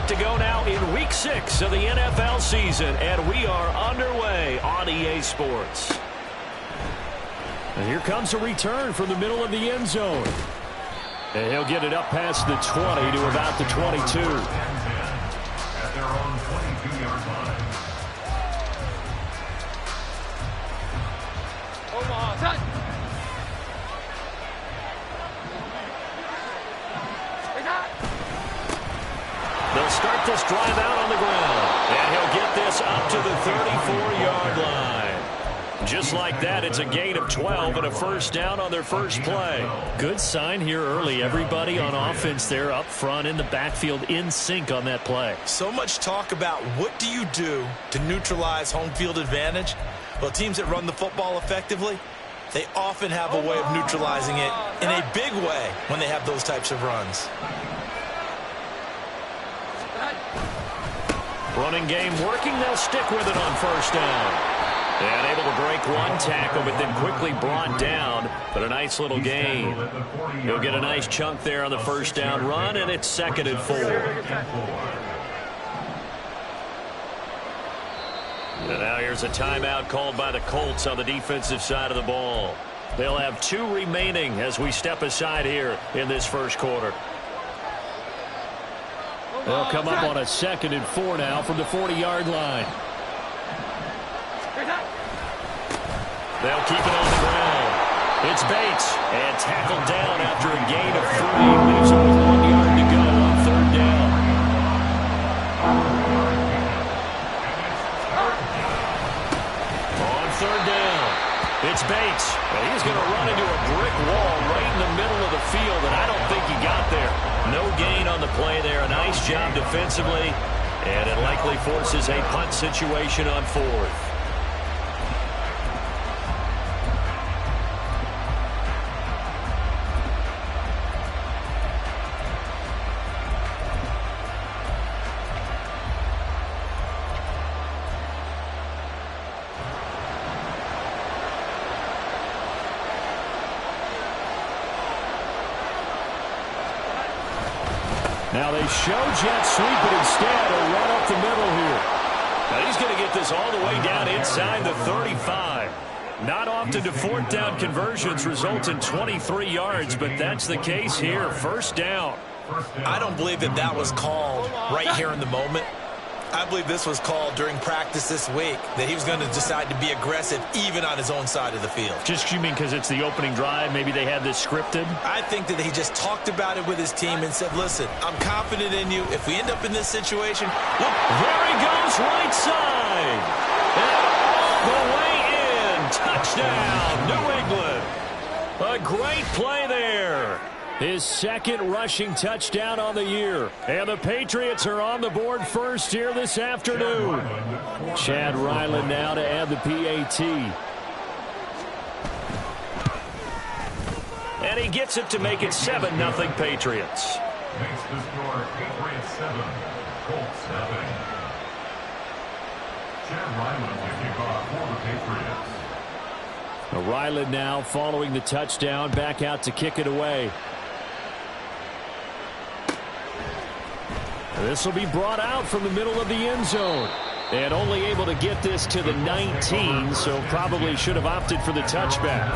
to go now in Week 6 of the NFL season, and we are underway on EA Sports. And here comes a return from the middle of the end zone. And he'll get it up past the 20 to about the 22. At their own 22-yard line. They'll start this drive out on the ground. And he'll get this up to the 34-yard line. Just like that, it's a gain of 12 and a first down on their first play. Good sign here early. Everybody on offense there up front in the backfield in sync on that play. So much talk about what do you do to neutralize home field advantage? Well, teams that run the football effectively, they often have a way of neutralizing it in a big way when they have those types of runs. Running game working. They'll stick with it on first down. And able to break one tackle, but then quickly brought down. But a nice little gain. He'll get a nice chunk there on the first down run, and it's 2nd and 4. And now here's a timeout called by the Colts on the defensive side of the ball. They'll have 2 remaining as we step aside here in this first quarter. They'll come up on a 2nd and 4 now from the 40-yard line. They'll keep it on the ground. It's Bates, and tackled down after a gain of 3. Leaves him with 1 yard to go on 3rd down. On 3rd down, it's Bates. And he's going to run into a brick wall right in the middle of the field, and I don't think he got there. No gain on the play there. A nice job defensively, and it likely forces a punt situation on 4th. Now they show jet sweep, but instead a run up the middle here. Now he's going to get this all the way down inside the 35. Not often do 4th down conversions result in 23 yards, but that's the case here. First down. I don't believe that was called right here in the moment. I believe this was called during practice this week, that he was going to decide to be aggressive even on his own side of the field. Just, you mean because it's the opening drive? Maybe they had this scripted? I think that he just talked about it with his team and said, listen, I'm confident in you. If we end up in this situation, look, there he goes, right side. And all the way in. Touchdown, New England. A great play there. His 2nd rushing touchdown on the year. And the Patriots are on the board first here this afternoon. Chad Ryland now to add the PAT. And he gets it to make it 7-0 Patriots. Makes the score Patriots 7, Colts 7. Chad Ryland to kick off for the Patriots. Ryland now following the touchdown, back out to kick it away. This will be brought out from the middle of the end zone. And only able to get this to the 19, so probably should have opted for the touchback.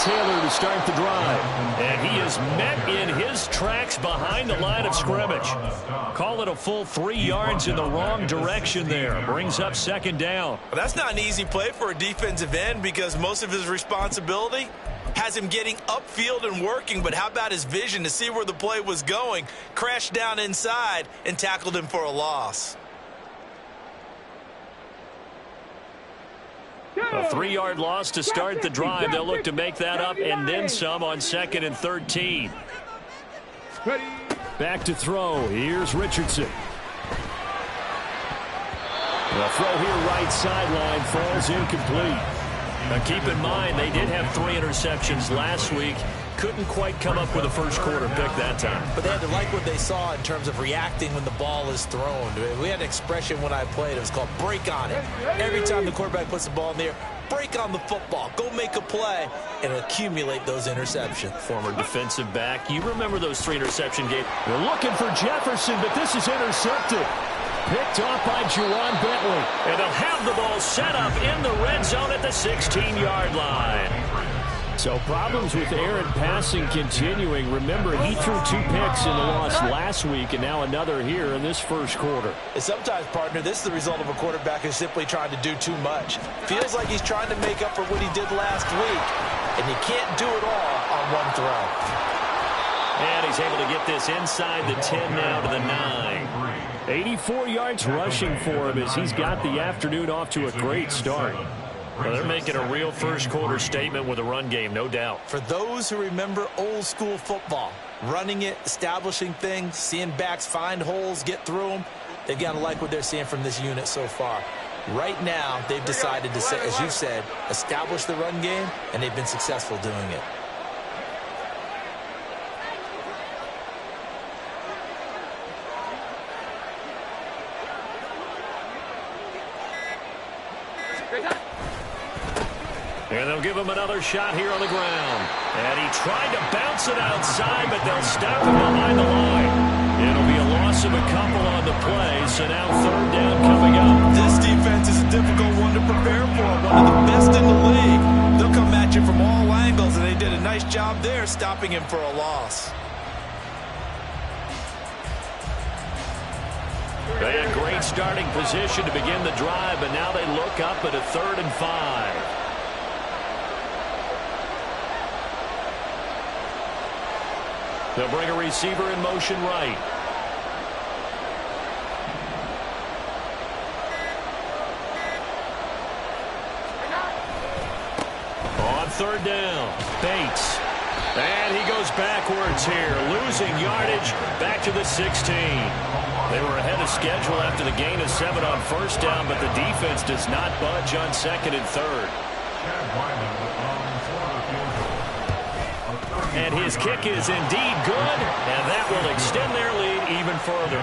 Taylor to start the drive. And he is met in his tracks behind the line of scrimmage. Call it a full 3 yards in the wrong direction there. Brings up 2nd down. Well, that's not an easy play for a defensive end because most of his responsibility has him getting upfield and working. But how about his vision to see where the play was going? Crashed down inside and tackled him for a loss. A 3-yard loss to start the drive. They'll look to make that up and then some on 2nd and 13. Back to throw. Here's Richardson. The throw here right sideline falls incomplete. Now keep in mind, they did have 3 interceptions last week. Couldn't quite come up with a first quarter pick that time. But they had to like what they saw in terms of reacting when the ball is thrown. We had an expression when I played. It was called break on it. Every time the quarterback puts the ball in the air, break on the football. Go make a play and accumulate those interceptions. Former defensive back. You remember those 3 interception games. They're looking for Jefferson, but this is intercepted. Picked off by Juwan Bentley. And they'll have the ball set up in the red zone at the 16-yard line. So problems with Aaron passing continuing. Remember, he threw 2 picks in the loss last week, and now another here in this first quarter. And sometimes, partner, this is the result of a quarterback who's simply trying to do too much. Feels like he's trying to make up for what he did last week, and you can't do it all on one throw. And he's able to get this inside the 10 now to the 9. 84 yards rushing for him as he's got the afternoon off to a great start. Well, they're making a real first quarter statement with a run game, no doubt. For those who remember old school football, running it, establishing things, seeing backs find holes, get through them, they've got to like what they're seeing from this unit so far. Right now, they've decided to, as you said, establish the run game, and they've been successful doing it. And they'll give him another shot here on the ground. And he tried to bounce it outside, but they'll stop him behind the line. It'll be a loss of a couple on the play, so now 3rd down coming up. This defense is a difficult one to prepare for, one of the best in the league. They'll come at you from all angles, and they did a nice job there stopping him for a loss. They had great starting position to begin the drive, but now they look up at a 3rd and 5. They'll bring a receiver in motion right. On 3rd down, Bates. And he goes backwards here, losing yardage back to the 16. They were ahead of schedule after the gain of 7 on 1st down, but the defense does not budge on 2nd and 3rd. And his kick is indeed good, and that will extend their lead even further.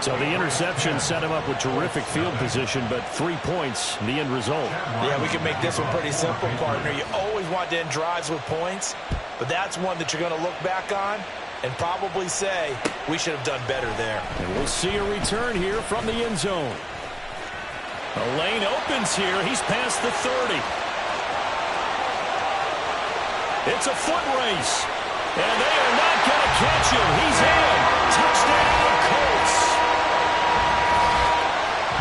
So the interception set him up with terrific field position, but 3 points, the end result. Yeah, we can make this one pretty simple, partner. You always want to end drives with points, but that's one that you're going to look back on and probably say, we should have done better there. And we'll see a return here from the end zone. A lane opens here. He's past the 30. It's a foot race. And they are not going to catch him. He's in. Touchdown, Colts.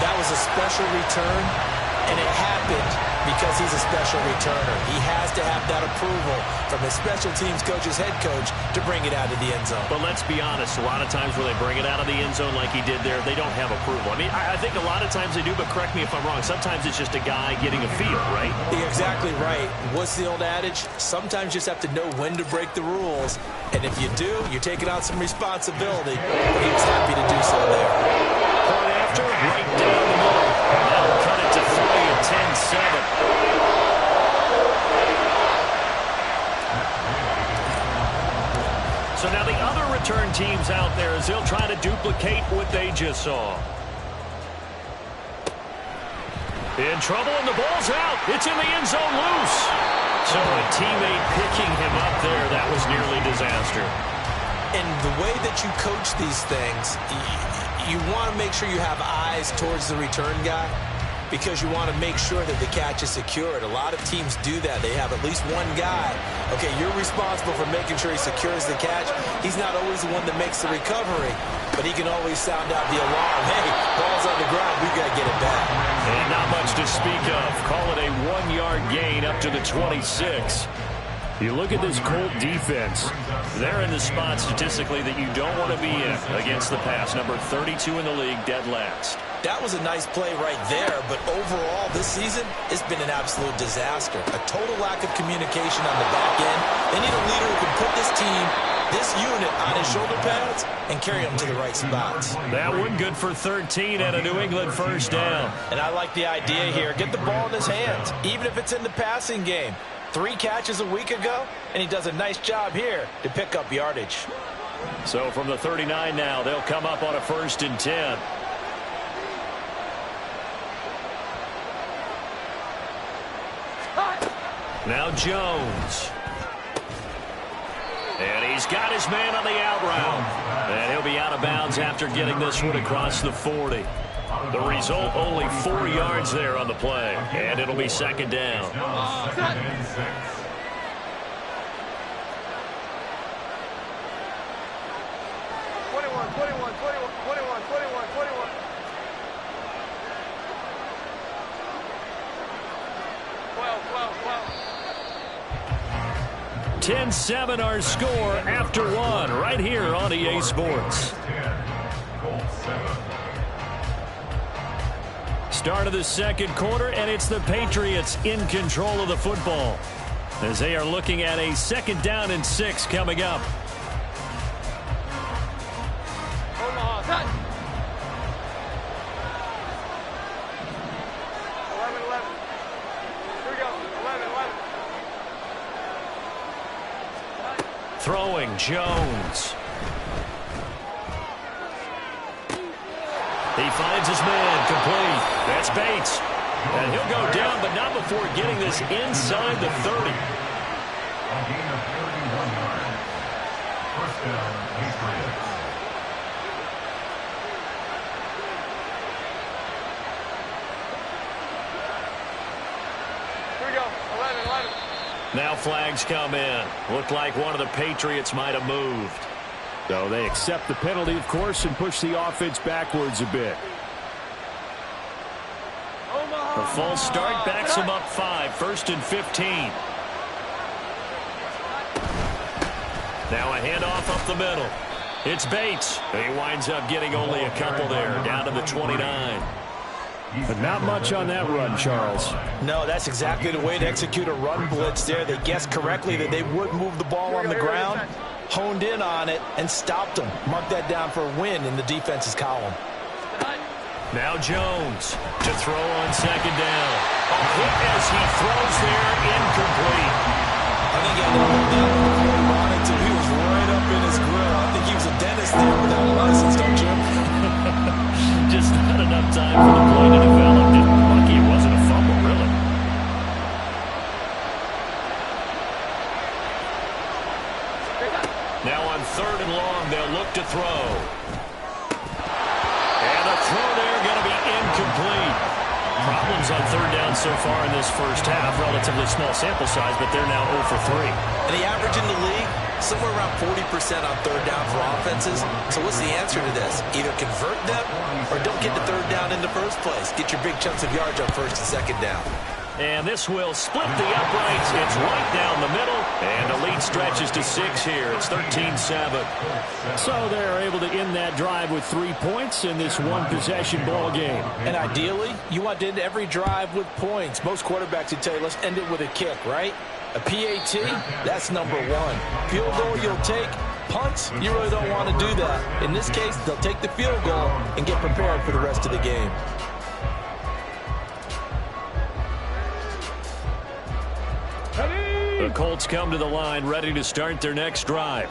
That was a special return, and it happened because he's a special returner. He has to have that approval from his special teams coach's head coach to bring it out of the end zone. But let's be honest, a lot of times when they bring it out of the end zone like he did there, they don't have approval. I mean, I think a lot of times they do, but correct me if I'm wrong. Sometimes it's just a guy getting a feel, right? You're exactly right. What's the old adage? Sometimes you just have to know when to break the rules. And if you do, you're taking on some responsibility. He was happy to do so there. Point after, right down the middle. That'll cut it to 3 and 10-7. So now the other return teams out there as they'll try to duplicate what they just saw. In trouble, and the ball's out. It's in the end zone loose. So a teammate picking him up there, that was nearly disaster. And the way that you coach these things, you want to make sure you have eyes towards the return guy because you want to make sure that the catch is secured. A lot of teams do that. They have at least one guy. Okay, you're responsible for making sure he secures the catch. He's not always the one that makes the recovery, but he can always sound out the alarm. Hey, ball's on the ground. We've got to get it back. And not much to speak of. Call it a 1-yard gain up to the 26. You look at this Colt defense. They're in the spot statistically that you don't want to be in against the pass. Number 32 in the league, dead last. That was a nice play right there, but overall this season, it's been an absolute disaster. A total lack of communication on the back end. They need a leader who can put this team this unit on his shoulder pads and carry him to the right spots. That one good for 13 and a New England first down. And I like the idea here. Get the ball in his hands, even if it's in the passing game. 3 catches a week ago, and he does a nice job here to pick up yardage. So from the 39 now, they'll come up on a 1st and 10. Now Jones. And he's got his man on the out route. And he'll be out of bounds after getting this one across the 40. The result, only 4 yards there on the play. And it'll be 2nd down. 10-7 our score after 1 right here on EA Sports. Start of the 2nd quarter, and it's the Patriots in control of the football as they are looking at a 2nd down and 6 coming up. Throwing, Jones. He finds his man, complete. That's Bates. And he'll go down, but not before getting this inside the 30. A gain of 31 yards. First down, Patriots. Here we go, 11. Now flags come in. Looked like one of the Patriots might have moved. So they accept the penalty, of course, and push the offense backwards a bit. The false start backs him up 5, 1st and 15. Now a handoff up the middle. It's Bates. He winds up getting only a couple there, down to the 29. But not much on that run, Charles. No, that's exactly the way to execute a run blitz there. They guessed correctly that they would move the ball on the ground, honed in on it, and stopped them. Mark that down for a win in the defense's column. Now Jones to throw on 2nd down. A hit as he throws there, incomplete. I think he had to hold down the corner on it until he was right up in his grill. I think he was a dentist there without a license, don't you? Just not enough time for the play to develop. And lucky it wasn't a fumble, really. Now on 3rd and long, they'll look to throw. And the throw there going to be incomplete. Problems on 3rd down so far in this first half. Relatively small sample size, but they're now 0 for 3. And the average in the league, somewhere around 40% on 3rd down for offenses. So what's the answer to this? Either convert them or don't get the 3rd down in the first place. Get your big chunks of yards on 1st and 2nd down. And this will split the uprights. It's right down the middle. And the lead stretches to 6 here. It's 13-7. So they're able to end that drive with 3 points in this one-possession ball game. And ideally, you want to end every drive with points. Most quarterbacks would tell you, let's end it with a kick, right? A PAT, that's number 1. Field goal you'll take. Punts, you really don't want to do that. In this case, they'll take the field goal and get prepared for the rest of the game. The Colts come to the line ready to start their next drive.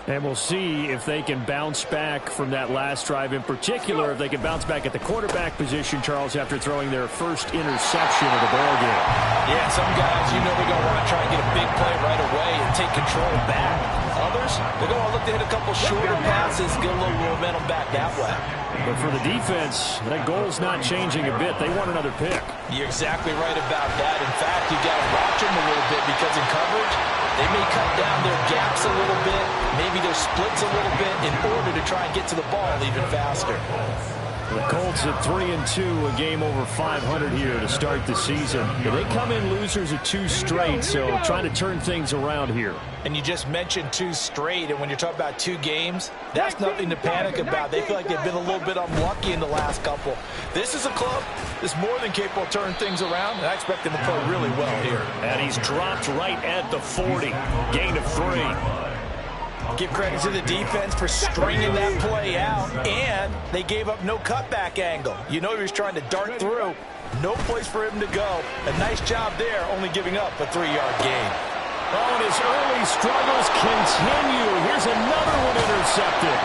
And we'll see if they can bounce back from that last drive, in particular, if they can bounce back at the quarterback position, Charles, after throwing their first interception of the ballgame. Yeah, some guys, you know they're going to want to try and get a big play right away and take control back. Others, they're going to look to hit a couple shorter passes, get a little momentum back that way. But for the defense, that goal's not changing a bit. They want another pick. You're exactly right about that. In fact, you got to watch them a little bit because in coverage, they may cut down their gaps a little bit, maybe their splits a little bit in order to try and get to the ball even faster. The Colts at 3-2, a game over 500 here to start the season. They come in losers of 2 straight, so trying to turn things around here. And you just mentioned 2 straight, and when you're talking about 2 games, that's nothing to panic about. They feel like they've been a little bit unlucky in the last couple. This is a club that's more than capable of turning things around, and I expect them to play really well here. And he's dropped right at the 40. Gain of 3. Give credit to the defense for stringing that play out, and they gave up no cutback angle. You know he was trying to dart through. No place for him to go. A nice job there, only giving up a 3-yard gain. Oh, and his early struggles continue. Here's another one intercepted.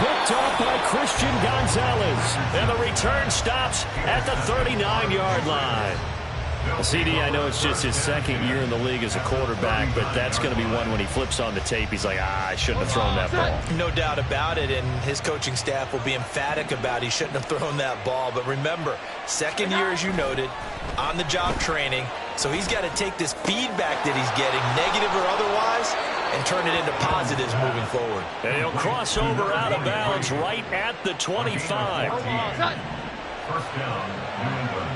Picked off by Christian Gonzalez. And the return stops at the 39-yard line. CD, I know it's just his second year in the league as a quarterback, but that's going to be one when he flips on the tape. He's like, I shouldn't have thrown that ball. No doubt about it, and his coaching staff will be emphatic about he shouldn't have thrown that ball. But remember, second year, as you noted, on-the-job training, so he's got to take this feedback that he's getting, negative or otherwise, and turn it into positives moving forward. And he'll cross over out of bounds right at the 25. First down, New England.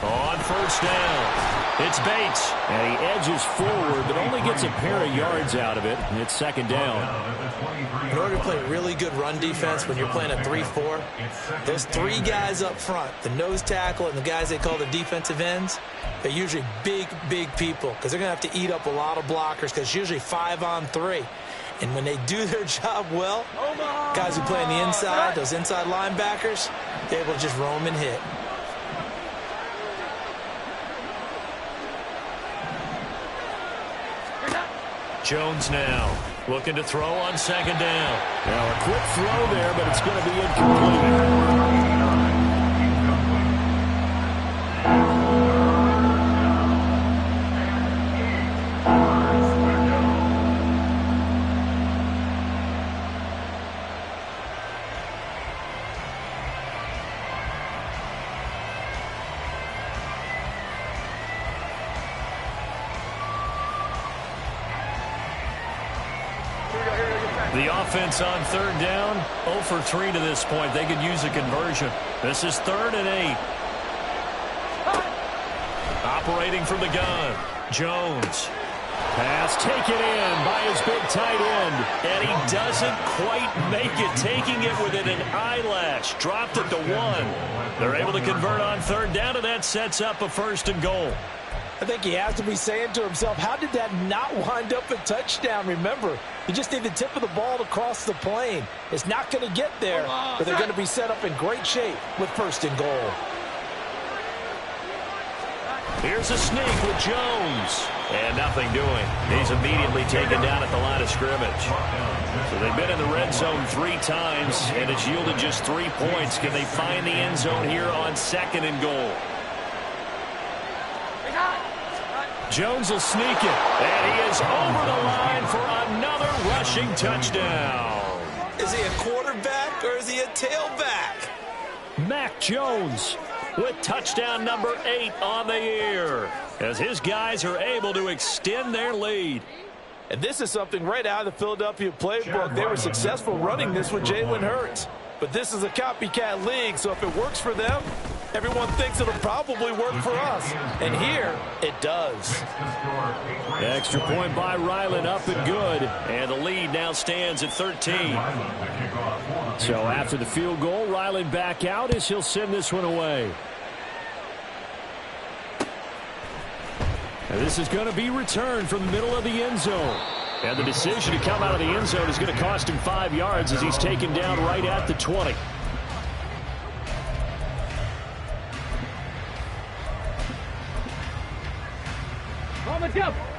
On first down, it's Bates. And he edges forward, but only gets a pair of yards out of it. And it's second down. In order to play a really good run defense when you're playing a 3-4, those 3 guys up front, the nose tackle and the guys they call the defensive ends, they're usually big, big people because they're going to have to eat up a lot of blockers because it's usually 5-on-3. And when they do their job well, guys who play on the inside, those inside linebackers, they're able to just roam and hit. Jones now looking to throw on second down. Now a quick throw there, but it's going to be incomplete. The offense on third down, 0 for 3 to this point. They could use a conversion. This is 3rd and 8. Operating from the gun, Jones. Pass taken in by his big tight end. And he doesn't quite make it, taking it within an eyelash. Dropped it to 1. They're able to convert on third down, and that sets up a 1st and goal. I think he has to be saying to himself, how did that not wind up a touchdown? Remember, you just need the tip of the ball to cross the plane. It's not going to get there, but they're going to be set up in great shape with 1st and goal. Here's a sneak with Jones. And nothing doing. He's immediately taken down at the line of scrimmage. So they've been in the red zone 3 times, and it's yielded just 3 points. Can they find the end zone here on 2nd and goal? Jones will sneak it, and he is over the line for another rushing touchdown. Is he a quarterback or is he a tailback? Mac Jones with touchdown number 8 on the year, as his guys are able to extend their lead. And this is something right out of the Philadelphia playbook. They were successful running this with Jalen Hurts. But this is a copycat league, so if it works for them, everyone thinks it'll probably work for us. And here, it does. Extra point by Ryland, up and good. And the lead now stands at 13. So after the field goal, Ryland back out as he'll send this one away. And this is going to be returned from the middle of the end zone. And the decision to come out of the end zone is going to cost him 5 yards as he's taken down right at the 20.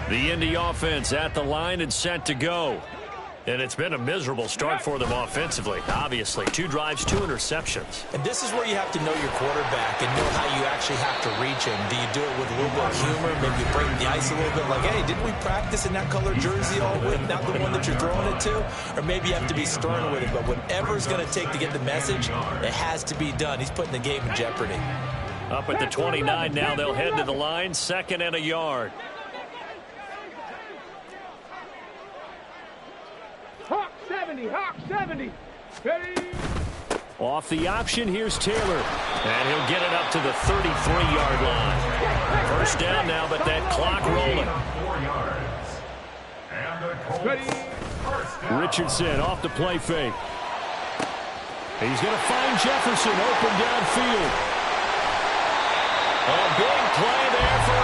The Indy offense at the line and set to go. And it's been a miserable start for them offensively, obviously. 2 drives, 2 interceptions. And this is where you have to know your quarterback and know how you actually have to reach him. Do you do it with a little bit of humor? Maybe you break the ice a little bit like, hey, didn't we practice in that color jersey all week? Not the one that you're throwing it to? Or maybe you have to be stern with it. But whatever it's going to take to get the message, it has to be done. He's putting the game in jeopardy. Up at the 29 now, they'll head to the line, 2nd and a yard. Hawk 70, Hawk 70. Ready? Off the option, here's Taylor. And he'll get it up to the 33-yard line. First down now, but that clock rolling. 4 yards. And Richardson off the play fake. He's going to find Jefferson open downfield. A big play there for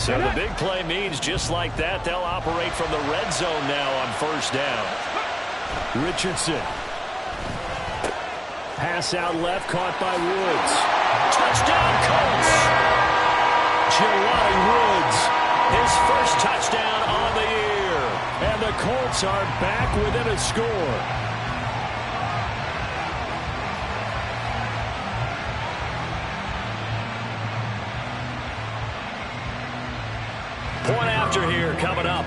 So the big play means just like that, they'll operate from the red zone now on first down. Richardson. Pass out left, caught by Woods. Touchdown, Colts! Jelani Woods, his first touchdown on the year. And the Colts are back within a score. Point after here coming up.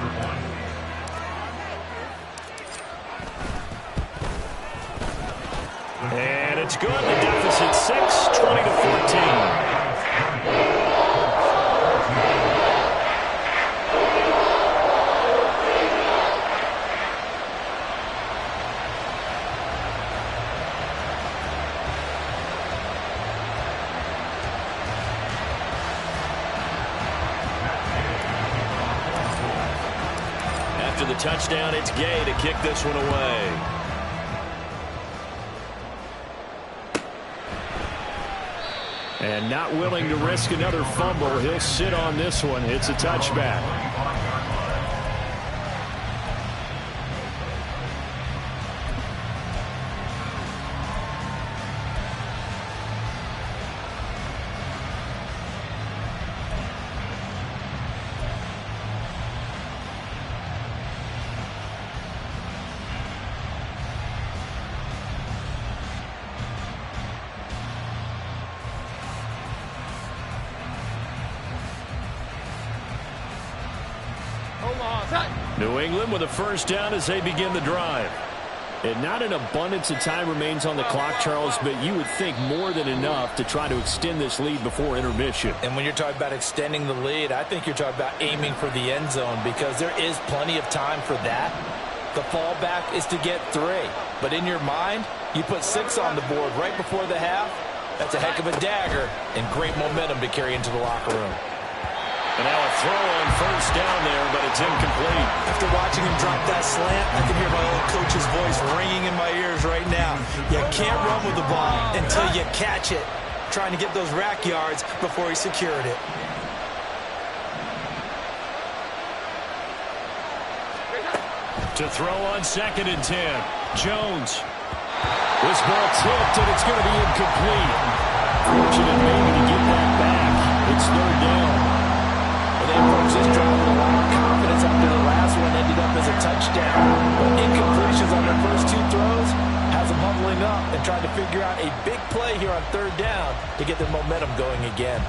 And it's good. The deficit 6, 20-14. After the touchdown, it's Gay to kick this one away. And not willing to risk another fumble. He'll sit on this one. It's a touchback. New England with a first down as they begin the drive. And not an abundance of time remains on the clock, Charles, but you would think more than enough to try to extend this lead before intermission. And when you're talking about extending the lead, I think you're talking about aiming for the end zone because there is plenty of time for that. The fallback is to get 3. But in your mind, you put 6 on the board right before the half. That's a heck of a dagger and great momentum to carry into the locker room. And now a throw on first down there, but it's incomplete. After watching him drop that slant, I can hear my old coach's voice ringing in my ears right now. You can't run with the ball until you catch it. Trying to get those rack yards before he secured it. To throw on 2nd and 10. Jones. This ball tipped, and it's going to be incomplete. Fortunate maybe to get that back. It's 3rd down. Well, they approached this drive with a lot of confidence after the last one ended up as a touchdown. But incompletions on their first 2 throws has them huddling up and trying to figure out a big play here on 3rd down to get their momentum going again.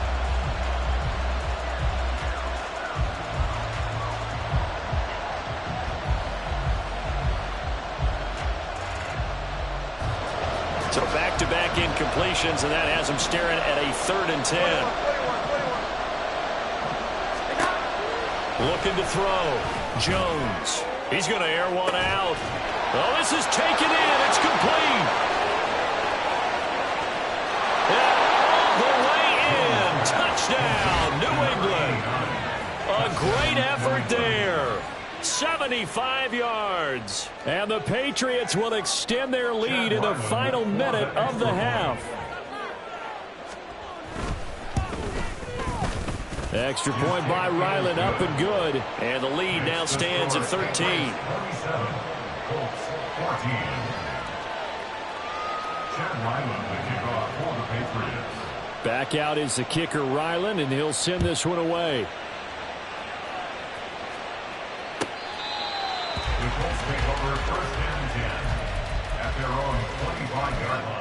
So back-to-back incompletions, and that has them staring at a 3rd and 10. Looking to throw. Jones. He's going to air one out. Oh, this is taken in. It's complete. And all the way in. Touchdown, New England. A great effort there. 75 yards. And the Patriots will extend their lead in the final minute of the half. Extra point by Ryland, up and good. And the lead now stands at 13. Back out is the kicker, Ryland, and he'll send this one away. The Colts take over 1st and 10 at their own 25-yard line.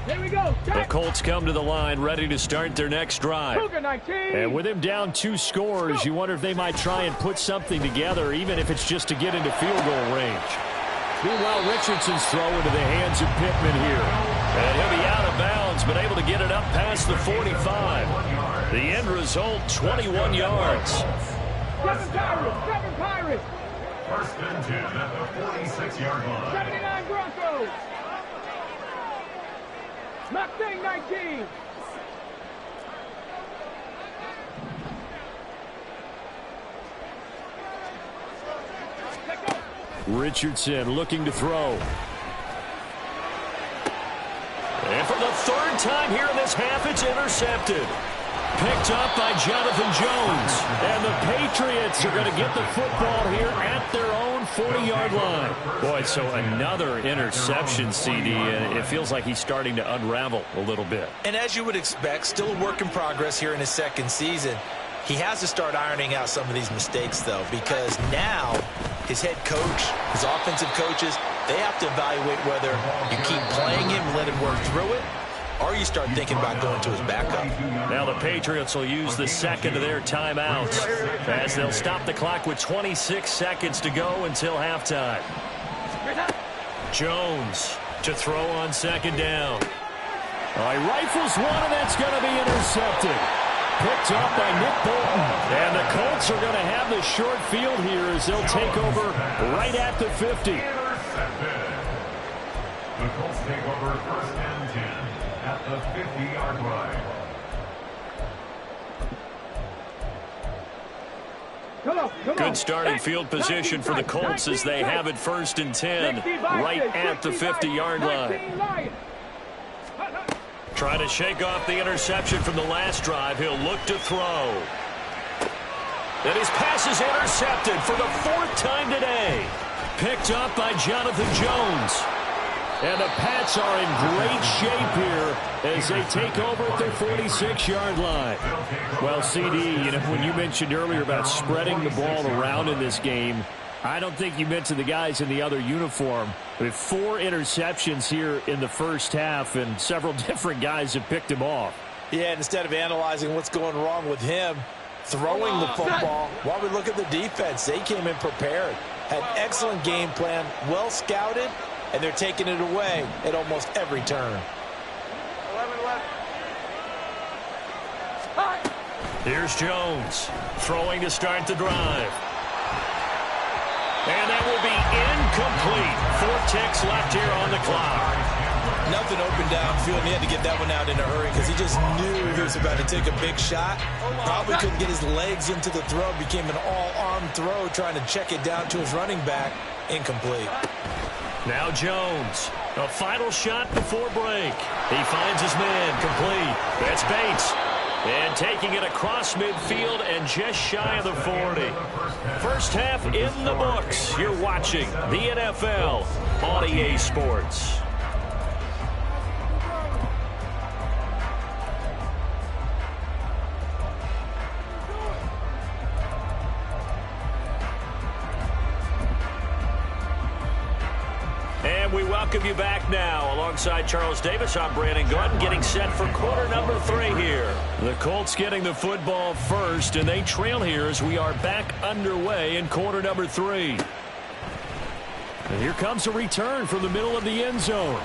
Here we go. The Colts come to the line ready to start their next drive. Cougar 19. And with him down 2 scores, you wonder if they might try and put something together, even if it's just to get into field goal range. Meanwhile, Richardson's throw into the hands of Pittman here. And he'll be out of bounds, but able to get it up past the 45. The end result, 21 yards. 7 Pirates. 1st and 10 at the 46-yard line. 79 Broncos. Mustang 19. Richardson looking to throw. third time here in this half, it's intercepted. Picked up by Jonathan Jones. And the Patriots are going to get the football here at their own 40-yard line. Boy, so another interception, CD, and it feels like he's starting to unravel a little bit. And as you would expect, still a work in progress here in his second season. He has to start ironing out some of these mistakes, though, because now his head coach, his offensive coaches, they have to evaluate whether you keep playing him and let him work through it, or you start thinking about going to his backup. Now the Patriots will use the second of their timeouts as they'll stop the clock with 26 seconds to go until halftime. Jones to throw on second down. He rifles one, and that's going to be intercepted. Picked up by Nick Bolton. And the Colts are going to have the short field here as they'll take over right at the 50. The Colts take over 1st and 10 at the 50-yard line. Good starting field position for the Colts as they have it 1st and 10 right at the 50-yard line. Trying to shake off the interception from the last drive. He'll look to throw. And his pass is intercepted for the 4th time today. Picked up by Jonathan Jones. And the Pats are in great shape here as they take over at their 46-yard line. Well, CD, when you mentioned earlier about spreading the ball around in this game, I don't think you meant to the guys in the other uniform. With 4 interceptions here in the first half, and several different guys have picked him off. Yeah, instead of analyzing what's going wrong with him, throwing the football, while we look at the defense, they came in prepared. Had excellent game plan, well scouted, and they're taking it away at almost every turn. Here's Jones throwing to start the drive. And that will be incomplete. 4 ticks left here on the clock. Nothing open downfield, and he had to get that one out in a hurry because he just knew he was about to take a big shot. Probably couldn't get his legs into the throw. Became an all-arm throw trying to check it down to his running back. Incomplete. Now Jones, a final shot before break. He finds his man, complete. That's Bates. And taking it across midfield and just shy of the 40. First half in the books. You're watching the NFL on EA Sports. And we welcome you back now. Alongside Charles Davis, I'm Brandon Gaudin, getting set for quarter number 3 here. The Colts getting the football first, and they trail here as we are back underway in quarter number 3. And here comes a return from the middle of the end zone.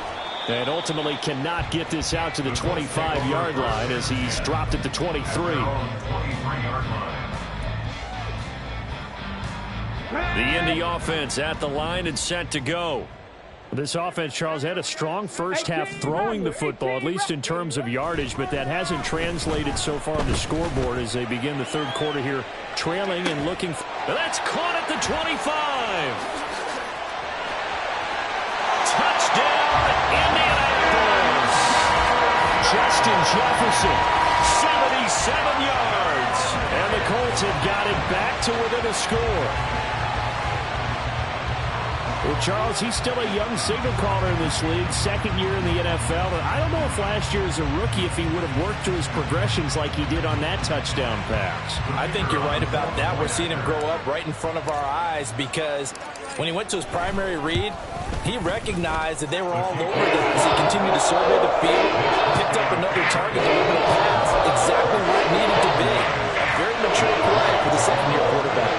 And ultimately cannot get this out to the 25-yard line as he's dropped at the 23. The Indy offense at the line and set to go. This offense, Charles, had a strong first half throwing the football, at least in terms of yardage, but that hasn't translated so far on the scoreboard as they begin the third quarter here, trailing and looking. That's caught at the 25. Touchdown, Indianapolis. Justin Jefferson, 77 yards. And the Colts have got it back to within a score. Well, Charles, he's still a young signal caller in this league, second year in the NFL. And I don't know if last year as a rookie, if he would have worked through his progressions like he did on that touchdown pass. I think you're right about that. We're seeing him grow up right in front of our eyes because when he went to his primary read, he recognized that they were all over guys. He continued to survey the field, picked up another target to open a pass, exactly where it needed to be. A very mature play for the second-year quarterback.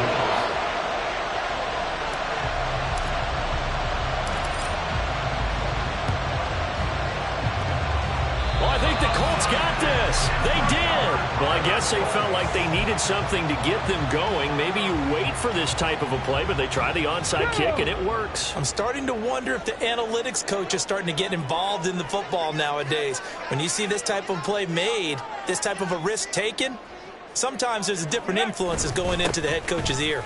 Got this. They did. Well, I guess they felt like they needed something to get them going. Maybe you wait for this type of a play, but they try the onside kick, and it works. I'm starting to wonder if the analytics coach is starting to get involved in the football nowadays. When you see this type of play made, this type of a risk taken, sometimes there's a different influences going into the head coach's ear.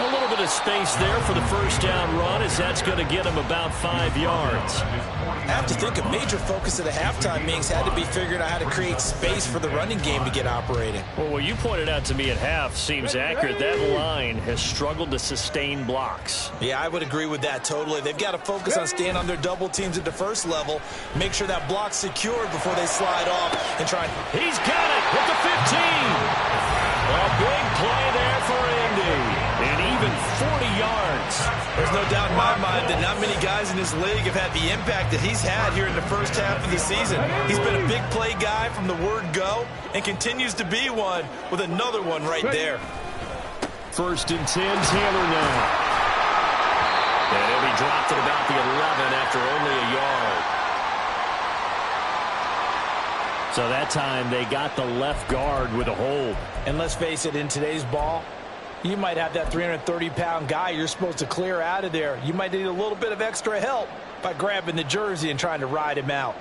A little bit of space there for the first down run, as that's going to get him about 5 yards. I have to think a major focus of the halftime meetings had to be figuring out how to create space for the running game to get operating. Well, what you pointed out to me at half seems accurate. That line has struggled to sustain blocks. Yeah, I would agree with that totally. They've got to focus on staying on their double teams at the first level, make sure that block's secured before they slide off and try. He's got it at the 15. A big play there for Indy. And even 40 yards. There's no doubt in my mind that not many guys in this league have had the impact that he's had here in the first half of the season. He's been a big play guy from the word go and continues to be one with another one right there. 1st and 10, Taylor now. And he'll be dropped at about the 11 after only a yard. So that time they got the left guard with a hold. And let's face it, in today's ball, you might have that 330-pound guy you're supposed to clear out of there. You might need a little bit of extra help by grabbing the jersey and trying to ride him out.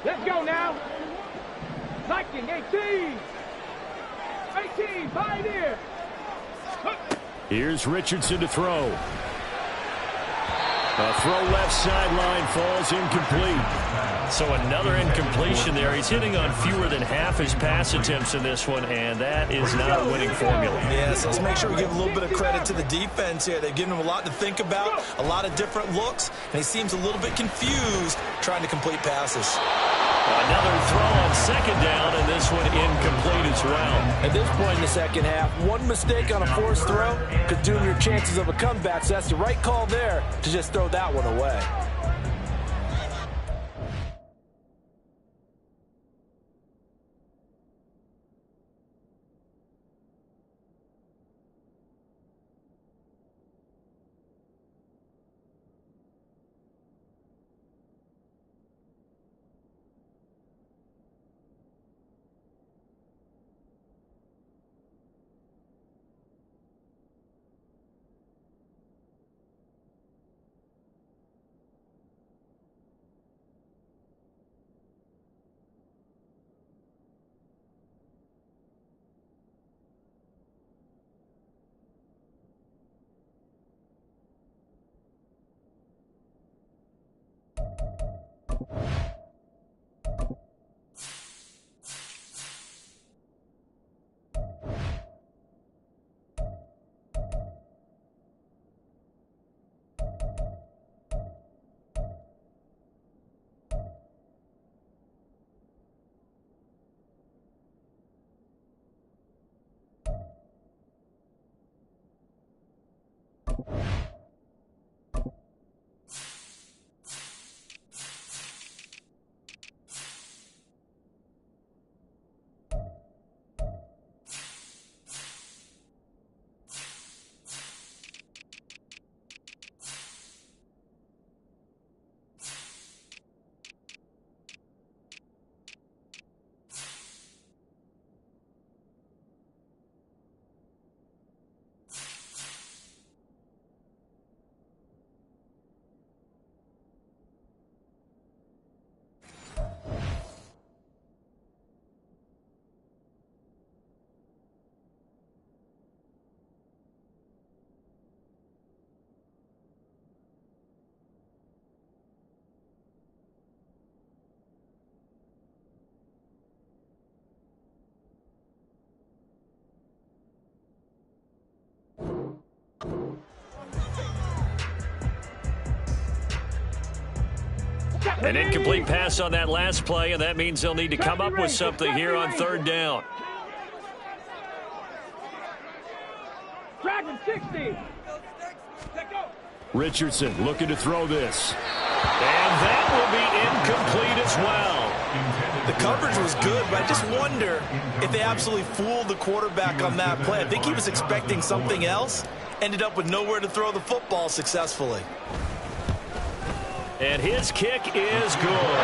Let's go now. Viking 18. 18, Pioneer. Here's Richardson to throw. A throw left sideline, falls incomplete. So another incompletion there. He's hitting on fewer than half his pass attempts in this one, and that is not a winning formula. Yes, let's make sure we give a little bit of credit to the defense here. They've given him a lot to think about, a lot of different looks, and he seems a little bit confused trying to complete passes. Another throw on 2nd down, and this one incomplete as well. At this point in the second half, one mistake on a forced throw could doom your chances of a comeback, so that's the right call there to just throw that one away. An incomplete pass on that last play, and that means they'll need to come up with something here on 3rd down. Dragon 60. Richardson looking to throw this. And that will be incomplete as well. The coverage was good, but I just wonder if they absolutely fooled the quarterback on that play. I think he was expecting something else, ended up with nowhere to throw the football successfully. And his kick is good.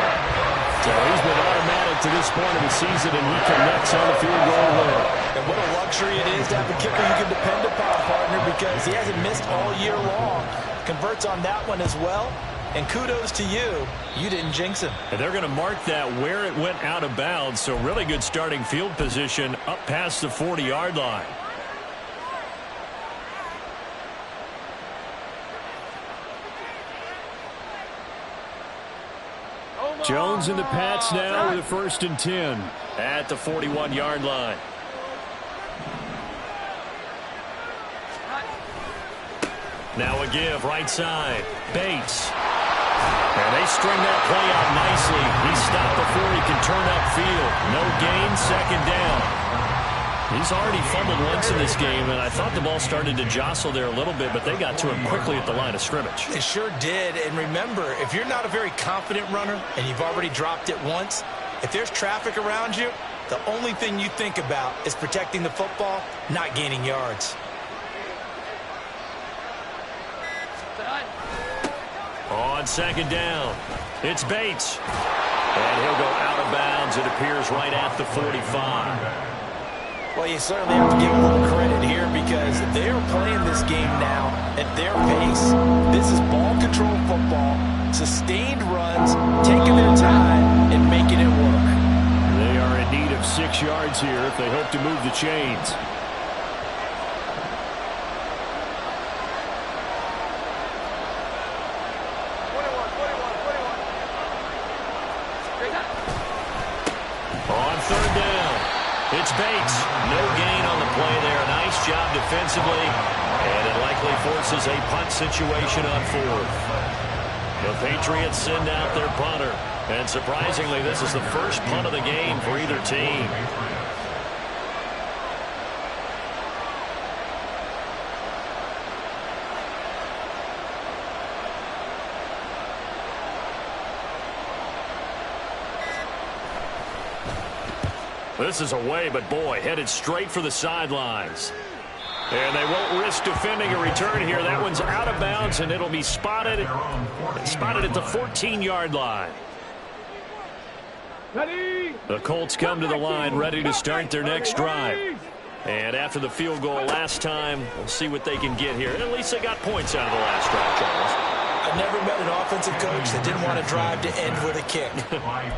So he's been automatic to this point of the season, and he connects on the field goal there. And what a luxury it is to have a kicker you can depend upon, partner, because he hasn't missed all year long. Converts on that one as well. And kudos to you. You didn't jinx him. And they're going to mark that where it went out of bounds. So really good starting field position up past the 40-yard line. Jones and the Pats now with a 1st and 10 at the 41-yard line. Now a give right side. Bates. And they string that play out nicely. He stopped before he can turn upfield. No gain, 2nd down. He's already fumbled once in this game, and I thought the ball started to jostle there a little bit, but they got to him quickly at the line of scrimmage. It sure did. And remember, if you're not a very confident runner and you've already dropped it once, if there's traffic around you, the only thing you think about is protecting the football, not gaining yards. On 2nd down, it's Bates. And he'll go out of bounds, it appears, right at the 45. Well, you certainly have to give a little credit here because they're playing this game now at their pace. This is ball control football, sustained runs, taking their time and making it work. They are in need of 6 yards here if they hope to move the chains. On 3rd down, it's Bates. No gain on the play there. Nice job defensively. And it likely forces a punt situation on 4th. The Patriots send out their punter. And surprisingly, this is the first punt of the game for either team. This is away, but boy, headed straight for the sidelines. And they won't risk defending a return here. That one's out of bounds, and it'll be spotted at the 14-yard line. The Colts come to the line ready to start their next drive. And after the field goal last time, we'll see what they can get here. At least they got points out of the last drive, Charles. I've never met an offensive coach that didn't want to drive to end with a kick.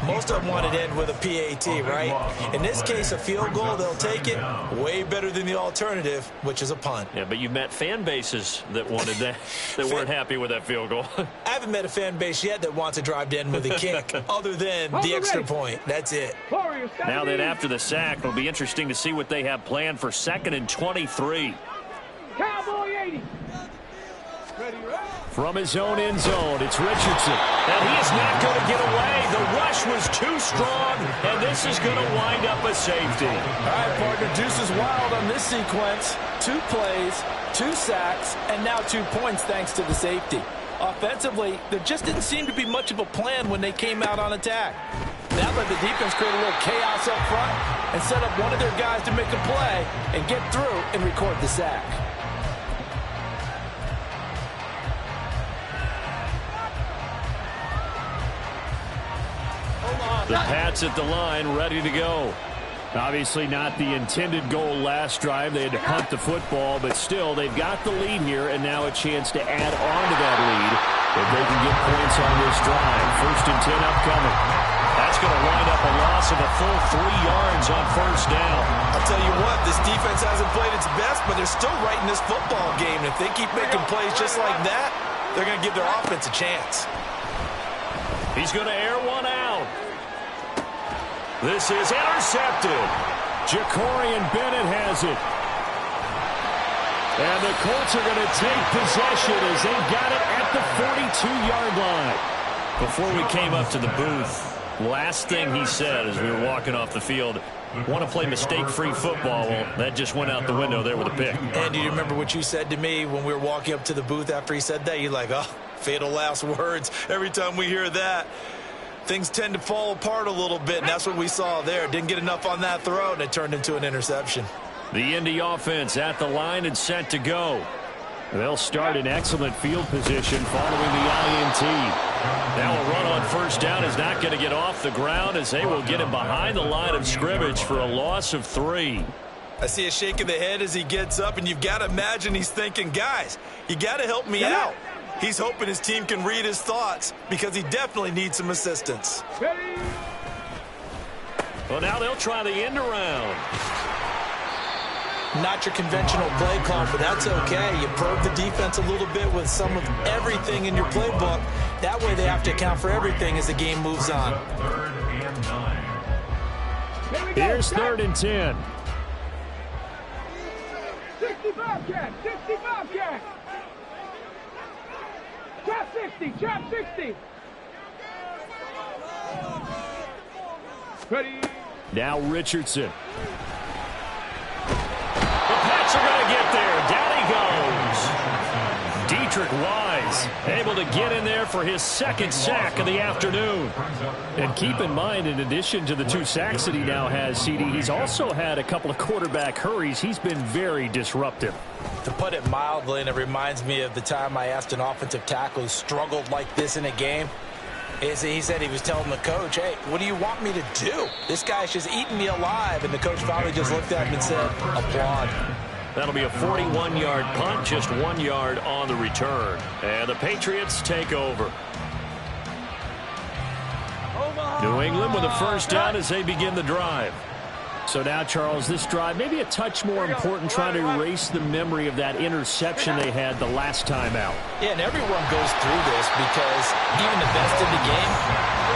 Most of them wanted to end with a PAT, right? In this case, a field goal, they'll take it. Way better than the alternative, which is a punt. Yeah, but you've met fan bases that wanted that, that weren't happy with that field goal. I haven't met a fan base yet that wants to drive to end with a kick, other than the extra point. That's it. Now that after the sack, it'll be interesting to see what they have planned for 2nd and 23. Cowboy 80. From his own end zone, it's Richardson. And he is not going to get away. The rush was too strong, and this is going to wind up a safety. All right, partner, deuce is wild on this sequence. 2 plays, 2 sacks, and now 2 points thanks to the safety. Offensively, there just didn't seem to be much of a plan when they came out on attack. That let the defense create a little chaos up front and set up one of their guys to make a play and get through and record the sack. The Pats at the line, ready to go. Obviously not the intended goal last drive. They had to punt the football, but still, they've got the lead here, and now a chance to add on to that lead if they can get points on this drive. 1st and 10 upcoming. That's going to wind up a loss of a full 3 yards on 1st down. I'll tell you what, this defense hasn't played its best, but they're still right in this football game. And if they keep making plays just like that, they're going to give their offense a chance. He's going to air one out. This is intercepted. Jacorian Bennett has it. And the Colts are going to take possession as they got it at the 42-yard line. Before we came up to the booth, last thing he said as we were walking off the field, want to play mistake-free football. Well, that just went out the window there with a pick. And do you remember what you said to me when we were walking up to the booth after he said that? You're like, oh, fatal last words. Every time we hear that, things tend to fall apart a little bit, and that's what we saw there. Didn't get enough on that throw, and it turned into an interception. The Indy offense at the line and set to go. They'll start in excellent field position following the INT. Now a run on 1st down is not going to get off the ground as they will get him behind the line of scrimmage for a loss of 3. I see a shake of the head as he gets up, and you've got to imagine he's thinking, guys, you got to help me out. He's hoping his team can read his thoughts because he definitely needs some assistance. Ready? Well, now they'll try the end around. Not your conventional play call, but that's okay. You probe the defense a little bit with some of everything in your playbook. That way they have to account for everything as the game moves on. Third and 9. Here we go. Here's 3rd and 10. 65 cat, 65 cat. Trap 60, trap 60. Ready? Now Richardson. The Pats are going to get there. Down he goes. Deatrich Wise able to get in there for his 2nd sack of the afternoon. And keep in mind, in addition to the 2 sacks that he now has, CD, he's also had a couple of quarterback hurries. He's been very disruptive. To put it mildly, and it reminds me of the time I asked an offensive tackle who struggled like this in a game, is he said he was telling the coach, hey, what do you want me to do? This guy's just eating me alive. And the coach finally just looked at him and said, applaud. That'll be a 41-yard punt, just 1 yard on the return. And the Patriots take over. New England with a 1st down as they begin the drive. So now, Charles, this drive maybe a touch more important, trying to erase the memory of that interception they had the last time out. Yeah, and everyone goes through this because even the best in the game,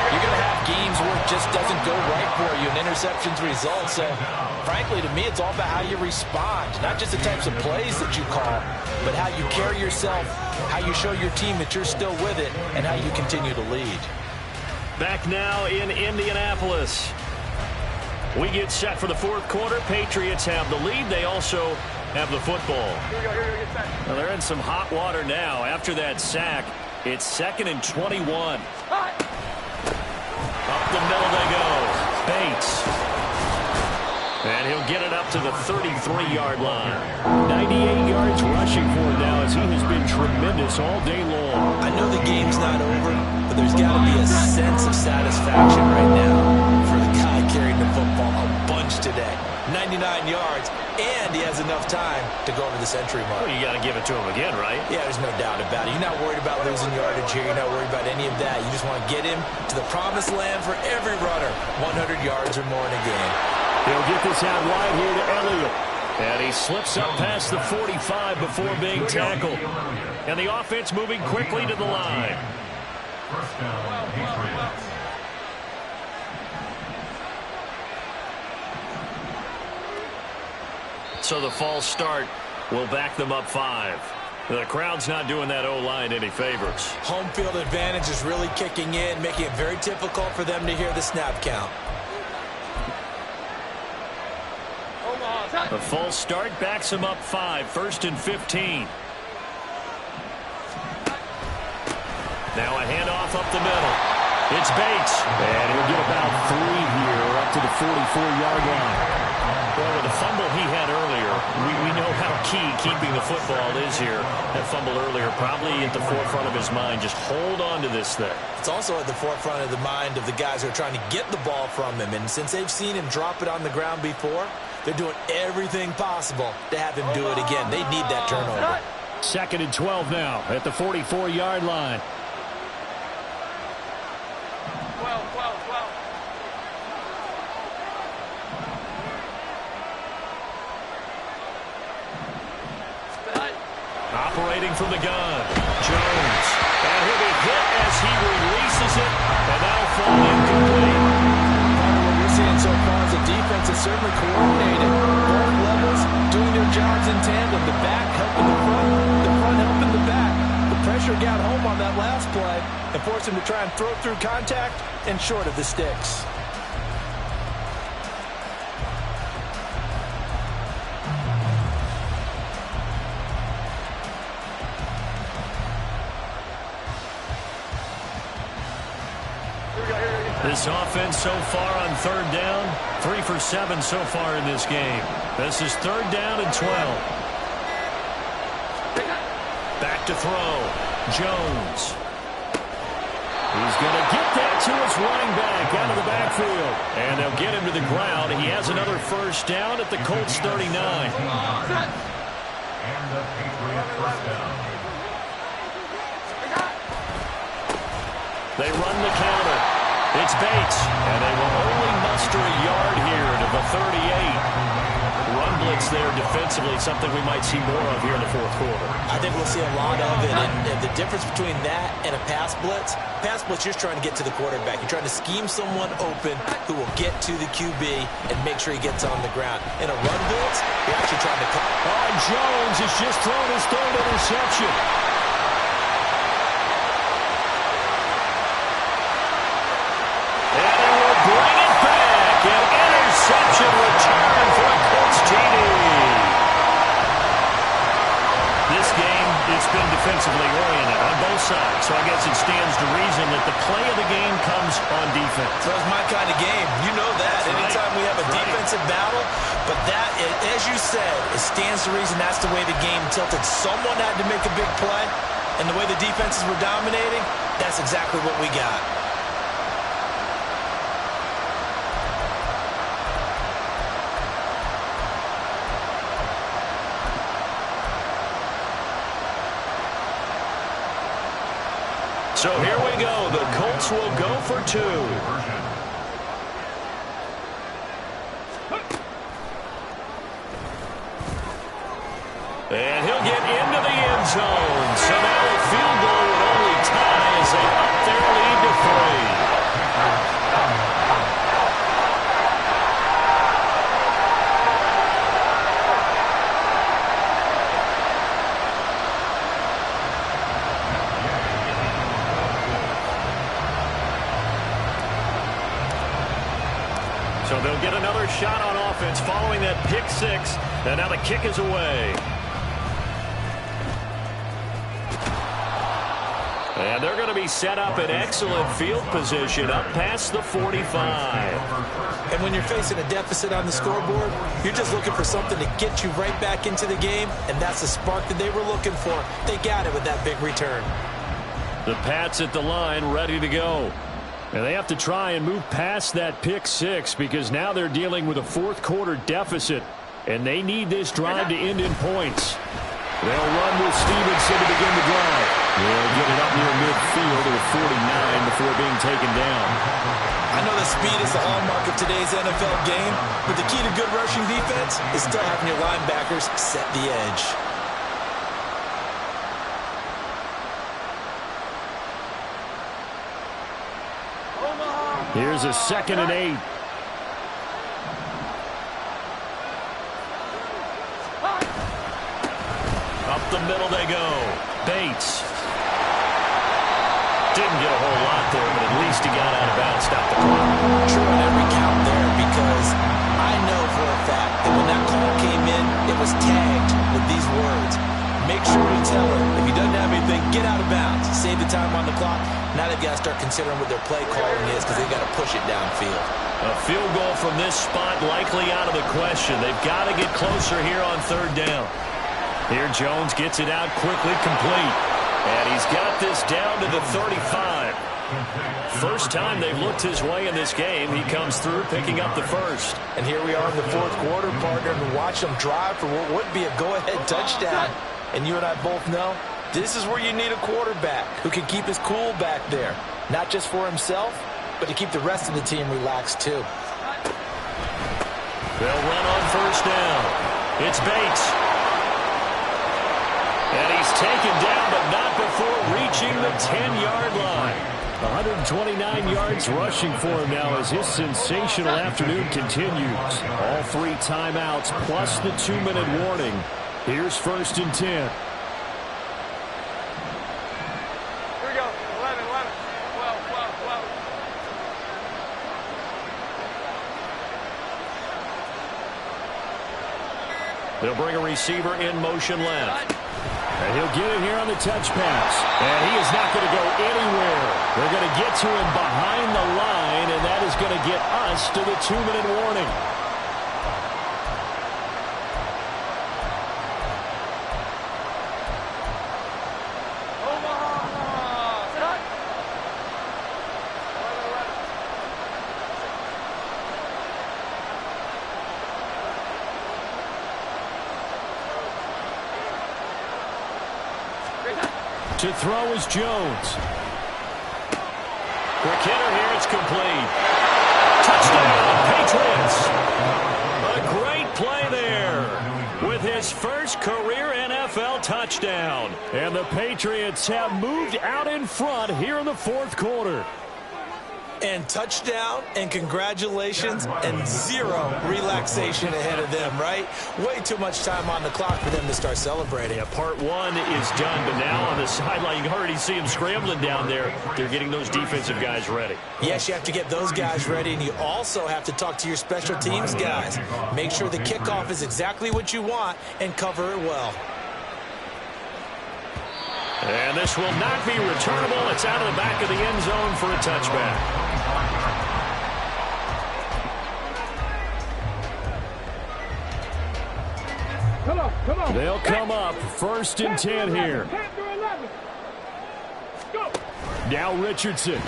you're going to have games where it just doesn't go right for you and interceptions result. So, frankly, to me, it's all about how you respond, not just the types of plays that you call, but how you carry yourself, how you show your team that you're still with it, and how you continue to lead. Back now in Indianapolis. We get set for the 4th quarter. Patriots have the lead. They also have the football. Well, they're in some hot water now. After that sack, it's 2nd and 21. Up the middle they go. Bates. And he'll get it up to the 33-yard line. 98 yards rushing for him now as he has been tremendous all day long. I know the game's not over, but there's got to be a sense of satisfaction right now for the guy carrying the football a bunch today. 99 yards, and he has enough time to go over the century mark. Well, you got to give it to him again, right? Yeah, there's no doubt about it. You're not worried about losing yardage here. You're not worried about any of that. You just want to get him to the promised land for every runner. 100 yards or more in a game. He'll get this out wide here to Elliott. And he slips up past the 45 before being tackled. And the offense moving quickly to the line. 1st down, Patriots. So the false start will back them up 5. The crowd's not doing that O-line any favors. Home field advantage is really kicking in, making it very difficult for them to hear the snap count. The false start backs them up 5. 1st and 15. Now a handoff up the middle. It's Bates. And he'll get about 3 here up to the 44-yard line. Well, with the fumble he had earlier, we know how key keeping the football is here. That fumble earlier probably at the forefront of his mind. Just hold on to this thing. It's also at the forefront of the mind of the guys who are trying to get the ball from him. And since they've seen him drop it on the ground before, they're doing everything possible to have him do it again. They need that turnover. 2nd and 12 now at the 44-yard line. 12. Operating from the gun, Jones. And he'll be hit as he releases it, and that'll fall incomplete. Part of what we're seeing so far is the defense is certainly coordinated. Both levels doing their jobs in tandem. The back helping the front helping the back. The pressure got home on that last play and forced him to try and throw through contact and short of the sticks. This offense so far on 3rd down, 3 for 7 so far in this game. This is 3rd down and 12. Back to throw. Jones. He's going to get that to his running back out of the backfield. And they'll get him to the ground. He has another 1st down at the Colts 39. And the Patriots 1st down. They run the counter. It's Bates, and they will only muster a yard here to the 38. Run blitz there defensively, something we might see more of here in the fourth quarter. I think we'll see a lot of it, and the difference between that and a pass blitz, you're just trying to get to the quarterback. You're trying to scheme someone open who will get to the QB and make sure he gets on the ground. In a run blitz, you're actually trying to... Oh, Jones has just thrown his third interception. And he will bring it back. An interception return for a Colts TD. This game, it's been defensively oriented on both sides, so I guess it stands to reason that the play of the game comes on defense. So it's my kind of game. You know that. Anytime we have a defensive battle, but that, as you said, it stands to reason that's the way the game tilted. Someone had to make a big play, and the way the defenses were dominating, that's exactly what we got. So here we go. The Colts will go for two. And he'll get into the end zone. So now a field goal would only tie as they up their lead to 3. So they'll get another shot on offense following that pick six. And now the kick is away. And they're going to be set up in excellent field position up past the 45. And when you're facing a deficit on the scoreboard, you're just looking for something to get you right back into the game, and that's the spark that they were looking for. They got it with that big return. The Pats at the line ready to go. And they have to try and move past that pick six because now they're dealing with a fourth quarter deficit, and they need this drive to end in points. They'll run with Stevenson to begin the drive. They'll get it up near midfield at 49 before being taken down. I know that speed is the hallmark of today's NFL game, but the key to good rushing defense is still having your linebackers set the edge. Here's a 2nd and 8. Up the middle they go. Bates. Didn't get a whole lot there, but at least he got out of bounds, stopped the clock. True on every count there, because I know for a fact that when that call came in, it was tagged with these words. Make sure to tell him, if he doesn't have anything, get out of bounds. Save the time on the clock. Now they've got to start considering what their play calling is because they've got to push it downfield. A field goal from this spot likely out of the question. They've got to get closer here on 3rd down. Here Jones gets it out quickly, complete. And he's got this down to the 35. First time they've looked his way in this game. He comes through picking up the first. And here we are in the 4th quarter, partner, and watch them drive for what would be a go-ahead touchdown. And you and I both know this is where you need a quarterback who can keep his cool back there. Not just for himself, but to keep the rest of the team relaxed too. They'll run on 1st down. It's Bates. And he's taken down, but not before reaching the 10-yard line. 129 yards rushing for him now as his sensational afternoon continues. All 3 timeouts plus the 2-minute warning. Here's 1st and 10. Here we go. 11, 12, 12, 12. They'll bring a receiver in motion left. And he'll get it here on the touch pass. And he is not going to go anywhere. They're going to get to him behind the line, and that is going to get us to the 2-minute warning. To throw is Jones. Quick hitter here. It's complete. Touchdown, Patriots. A great play there with his first career NFL touchdown. And the Patriots have moved out in front here in the fourth quarter. And touchdown, and congratulations, and zero relaxation ahead of them, right? Way too much time on the clock for them to start celebrating. Yeah, part one is done, but now on the sideline, you can already see them scrambling down there. They're getting those defensive guys ready. Yes, you have to get those guys ready, and you also have to talk to your special teams guys. Make sure the kickoff is exactly what you want and cover it well. And this will not be returnable. It's out of the back of the end zone for a touchback. Come on. They'll come up 1st and 10 here. 10 through 11. Go. Now Richardson.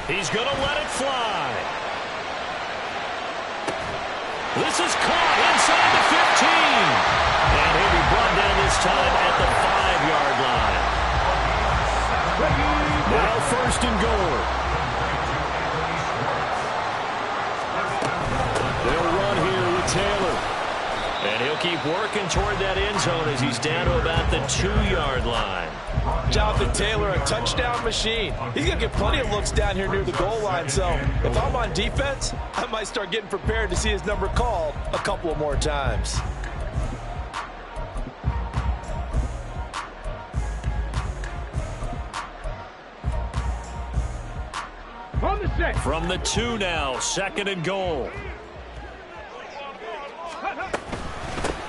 He's going to let it fly. This is caught inside the 15. And he'll be brought down this time at the 5-yard line. Now 1st and goal. They'll run here with Taylor. And he'll keep working toward that end zone as he's down to about the 2-yard line. Jonathan Taylor, a touchdown machine. He's going to get plenty of looks down here near the goal line. So if I'm on defense, I might start getting prepared to see his number called a couple of more times. On the set. From the 2 now, 2nd and goal.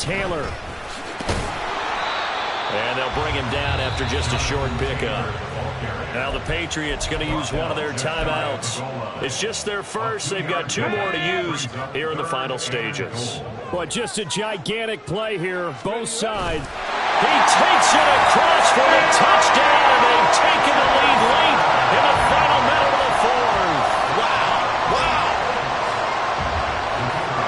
Taylor. And they'll bring him down after just a short pickup. Now the Patriots going to use one of their timeouts. It's just their first. They've got 2 more to use here in the final stages. But just a gigantic play here, both sides. He takes it across for a touchdown, and they've taken the lead late in the final minute of the 4th. Wow.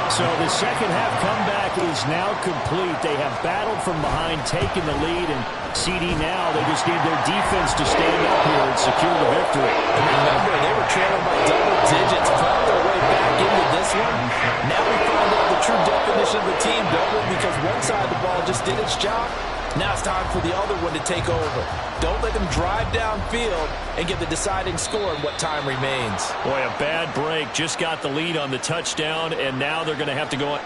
So the second half comeback is now complete. They have battled from behind, taken the lead, and CD now, they just need their defense to stand up here and secure the victory. Remember, they were trailing by double digits, found their way back into this one. Now we find out the true definition of the team double because one side of the ball just did its job. Now it's time for the other one to take over. Don't let them drive downfield and get the deciding score in what time remains. Boy, a bad break. Just got the lead on the touchdown, and now they're going to have to go.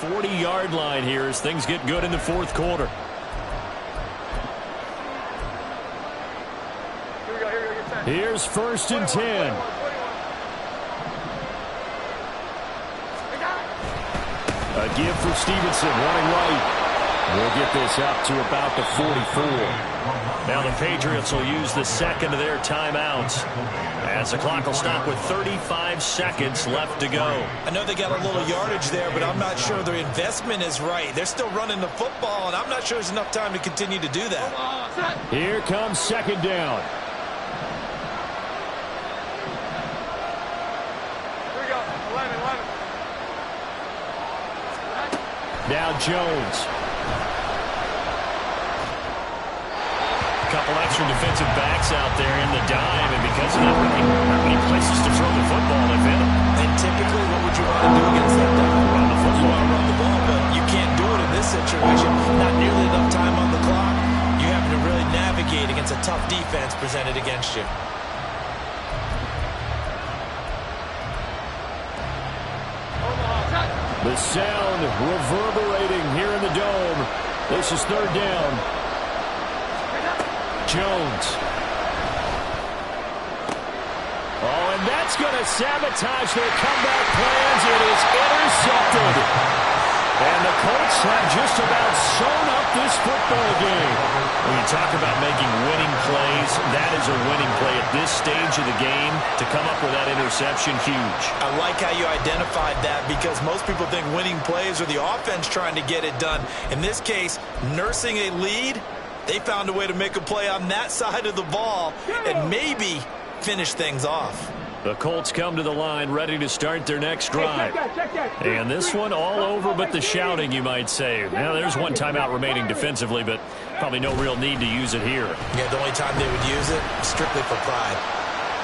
The 40-yard line here as things get good in the fourth quarter. Here's 1st and 10. A give for Stevenson, running right. We'll get this up to about the 44. Now the Patriots will use the second of their timeouts as the clock will stop with 35 seconds left to go. I know they got a little yardage there, but I'm not sure their investment is right. They're still running the football, and I'm not sure there's enough time to continue to do that. Here comes 2nd down. Here we go. 11. Now Jones. Couple extra defensive backs out there in the dime, and because of that, not many places to throw the football if in them. And typically, what would you want to do against that dime? Run the football. You want to run the ball, but you can't do it in this situation. Not nearly enough time on the clock. You're having to really navigate against a tough defense presented against you. The sound reverberating here in the dome. This is 3rd down. Jones. Oh, and that's going to sabotage their comeback plans. It is intercepted. And the Colts have just about sewn up this football game. When you talk about making winning plays, that is a winning play at this stage of the game. To come up with that interception, huge. I like how you identified that because most people think winning plays are the offense trying to get it done. In this case, nursing a lead, they found a way to make a play on that side of the ball and maybe finish things off. The Colts come to the line ready to start their next drive. And this one all over but the shouting, you might say. Now, there's one timeout remaining defensively, but probably no real need to use it here. Yeah, the only time they would use it, strictly for pride.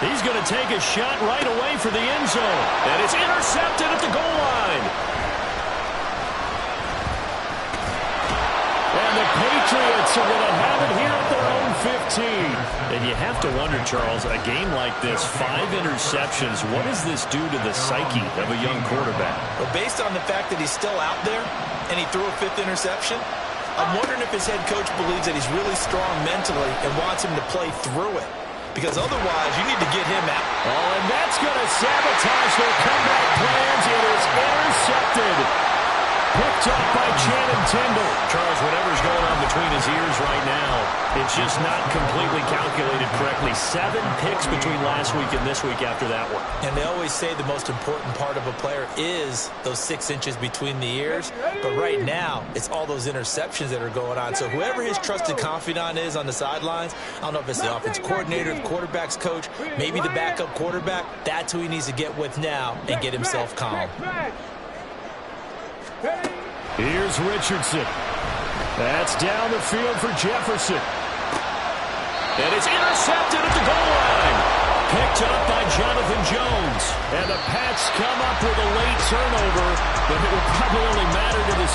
He's going to take a shot right away for the end zone. And it's intercepted at the goal line. And the Patriots are going to have it here at their own 15. And you have to wonder, Charles, a game like this, 5 interceptions, what does this do to the psyche of a young quarterback? But based on the fact that he's still out there and he threw a 5th interception, I'm wondering if his head coach believes that he's really strong mentally and wants him to play through it. Because otherwise, you need to get him out. Oh, and that's going to sabotage their comeback plans. It is intercepted. Picked up by Channing Tindall. Charles, whatever's going on between his ears right now, it's just not completely calculated correctly. 7 picks between last week and this week after that one. And they always say the most important part of a player is those 6 inches between the ears. But right now, it's all those interceptions that are going on. So whoever his trusted confidant is on the sidelines, I don't know if it's the offensive coordinator, the quarterback's coach, maybe the backup quarterback, that's who he needs to get with now and get himself calm. Here's Richardson. That's down the field for Jefferson. And it's intercepted at the goal line. Picked up by Jonathan Jones. And the Pats come up with a late turnover, but it will probably only matter to the